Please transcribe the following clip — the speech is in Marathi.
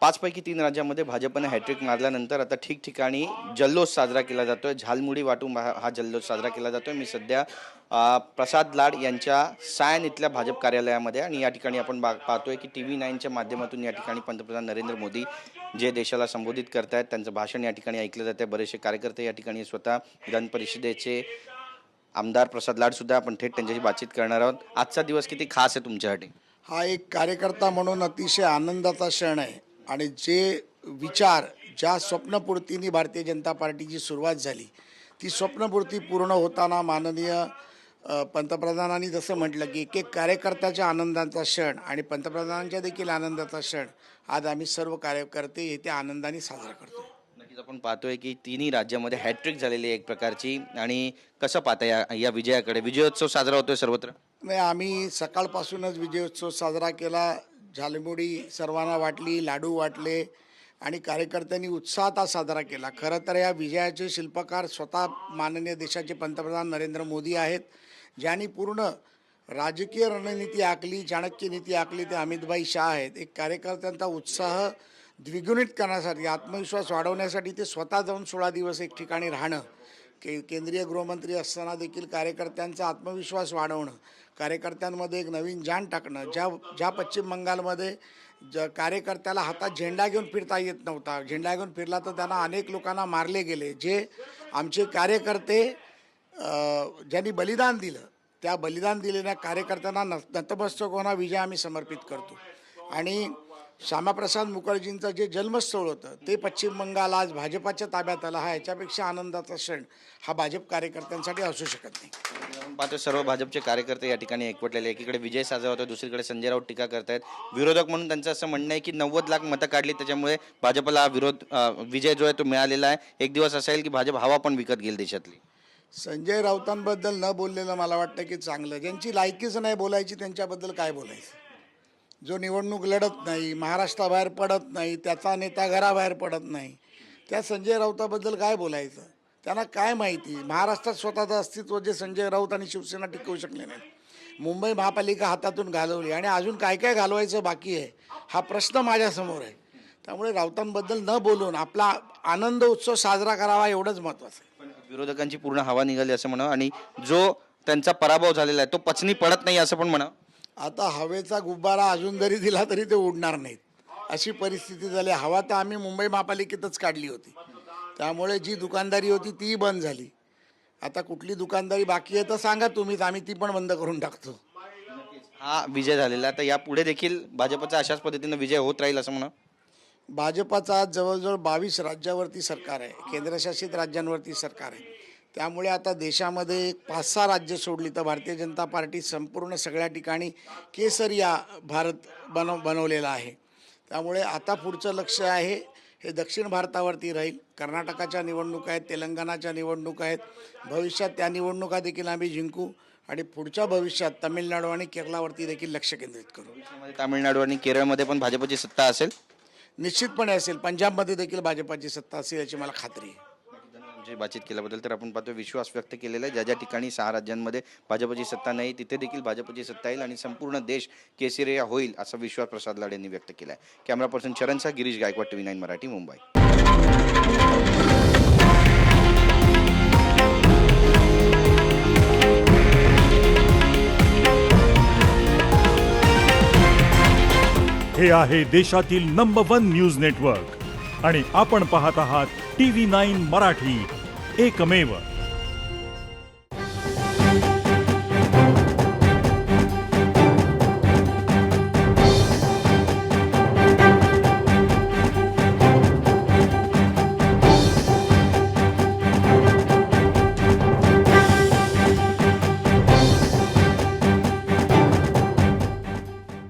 5 पैकी 3 राज्यांमध्ये भाजपने हॅट्रिक मारल्यानंतर आता ठिकठिकाणी जल्लोष साजरा केला जातोय. झालमुडी वाटून हा जल्लोष साजरा केला जातोय. मी सध्या प्रसाद लाड यांच्या सायन इथल्या भाजप कार्यालयामध्ये आणि या ठिकाणी आपण पाहतोय की TV9च्या माध्यमातून या ठिकाणी पंतप्रधान नरेंद्र मोदी जे देशाला संबोधित करतायत त्यांचं भाषण या ठिकाणी ऐकलं जाते. बरेचसे कार्यकर्ते या ठिकाणी स्वतः विधान परिषदेचे आमदार प्रसाद लाड सुद्धा आपण थेट त्यांच्याशी बातचीत करणार आहोत. आजचा दिवस किती खास आहे तुमच्यासाठी? हा एक कार्यकर्ता म्हणून अतिशय आनंदाचा क्षण आहे आणि जे विचार ज्या स्वप्नपूर्तीने भारतीय जनता पार्टीची सुरुवात झाली ती स्वप्नपूर्ती पूर्ण होताना माननीय पंतप्रधानांनी जसं म्हटलं की एक कार्यकर्त्याच्या आनंदाचा क्षण आणि पंतप्रधानांच्या देखील आनंदाचा क्षण आज आम्ही सर्व कार्यकर्ते येत्या आनंदाने साजरा करतो. नक्कीच आपण पाहतोय की तिन्ही राज्यामध्ये हॅट्रिक झालेली आहे एक प्रकारची. आणि कसं पाहता या विजयाकडे? विजयोत्सव साजरा होतोय सर्वत्र? नाही, आम्ही सकाळपासूनच विजयोत्सव साजरा केला. झालमुडी सर्वांना वाटली, लाडू वाटले आणि कार्यकर्त्यांनी उत्साहात साजरा केला. खरं तर या विजयाचे शिल्पकार स्वतः माननीय देशाचे पंतप्रधान नरेंद्र मोदी आहेत, ज्यांनी पूर्ण राजकीय रणनीती आखली, चाणक्य नीती आखली. ते अमितभाई शाह आहेत. एक कार्यकर्त्यांचा उत्साह द्विगुणित करण्यासाठी, आत्मविश्वास वाढवण्यासाठी ते स्वतः जाऊन 16 दिवस एक ठिकाणी राहणं, केंद्रीय गृहमंत्री असताना देखील कार्यकर्त्यांचा आत्मविश्वास वाढवणं, कार्यकर्त्यांमध्ये एक नवीन जाण टाकणं. ज्या पश्चिम बंगालमध्ये कार्यकर्त्याला हातात झेंडा घेऊन फिरता येत नव्हता, झेंडा घेऊन फिरला तर त्यांना अनेक लोकांना मारले गेले, जे आमचे कार्यकर्ते ज्यांनी बलिदान दिलं त्या बलिदान दिलेल्या कार्यकर्त्यांना नतमस्तक होणा विजय आम्ही समर्पित करतो. आणि श्यामाप्रसाद मुखर्जींचं जे जन्मस्थळ होतं ते पश्चिम बंगाल आज भाजपाच्या ताब्यात आलं. हा याच्यापेक्षा आनंदाचा क्षण हा भाजप कार्यकर्त्यांसाठी असू शकत नाही. आपण पाहतो सर्व भाजपचे कार्यकर्ते या ठिकाणी एकवटलेले. एकीकडे विजय साजरा होतो, दुसरीकडे संजय राऊत टीका करतायत. विरोधक म्हणून त्यांचं असं म्हणणं आहे की 90 लाख मतं काढली, त्याच्यामुळे भाजपला विजय जो आहे तो मिळालेला आहे. एक दिवस असा येईल की भाजप हवा पण विकत घेईल देशातली. संजय राऊतांबद्दल न बोललेलं मला वाटतं की चांगलं. ज्यांची लायकीच नाही बोलायची त्यांच्याबद्दल काय बोलायचं? जो निवडणूक लढत नाही, महाराष्ट्राबाहेर पडत नाही, त्याचा नेता घराबाहेर पडत नाही, त्या संजय राऊताबद्दल काय बोलायचं? त्यांना काय माहिती? महाराष्ट्रात स्वतःचं अस्तित्व जे संजय राऊत आणि शिवसेना टिकवू शकले नाही. मुंबई महापालिका हातातून घालवली आणि अजून काय काय घालवायचं बाकी आहे हा प्रश्न माझ्यासमोर आहे. त्यामुळे राऊतांबद्दल न बोलून आपला आनंद उत्सव साजरा करावा एवढंच महत्त्वाचं आहे. पण विरोधकांची पूर्ण हवा निघाली असं म्हणा आणि जो त्यांचा पराभव झालेला आहे तो पचनी पडत नाही असं पण म्हणा. आता हवेचा गुब्बारा अजून जरी दिला तरी ते उडणार नाहीत अशी परिस्थिती झाली. हवा तर आम्ही मुंबई महापालिकेतच काढली होती, त्यामुळे जी दुकानदारी होती ती बंद झाली. आता कुठली दुकानदारी बाकी आहे तर सांगा तुम्हीच, आम्ही ती पण बंद करून टाकतो. हा विजय झालेला तर यापुढे देखील भाजपचा अशाच पद्धतीने विजय होत राहील असं म्हणा. भाजपाचा आज जवळजवळ 22 राज्यावरती सरकार आहे, केंद्रशासित राज्यांवरती सरकार आहे. त्यामुळे आता देशामध्ये 5-6 राज्य सोडली तर भारतीय जनता पार्टी संपूर्ण सगळ्या ठिकाणी केसरिया भारत बनवलेला आहे. त्यामुळे आता पुढचं लक्ष आहे हे दक्षिण भारतावरती राहील. कर्नाटकाच्या निवडणुका आहेत, तेलंगणाच्या निवडणुका आहेत. भविष्यात त्या निवडणुका देखील आम्ही जिंकू आणि पुढच्या भविष्यात तामिळनाडू आणि केरळावरती देखील लक्ष केंद्रित करू. तामिळनाडू आणि केरळमध्ये पण भाजपची सत्ता असेल? निश्चितपणे असेल. पंजाबमध्ये देखील भाजपाची सत्ता असेल याची मला खात्री आहे. बातचीत केल्याबद्दल तर आपण पाहतो विश्वास व्यक्त केलेला आहे. ज्या ठिकाणी 6 राज्यांमध्ये भाजपची सत्ता नाही तिथे देखील भाजपची सत्ता येईल आणि संपूर्ण देश केसरिया होईल असा विश्वास प्रसाद लाड यांनी व्यक्त केला आहे. कॅमेरा पर्सन चरणचा गिरीश गायकवाड, TV9 मराठी, मुंबई. हे आहे देशातील नंबर 1 न्यूज नेटवर्क आणि आपण पाहत आहात TV9 मराठी, एकमेव.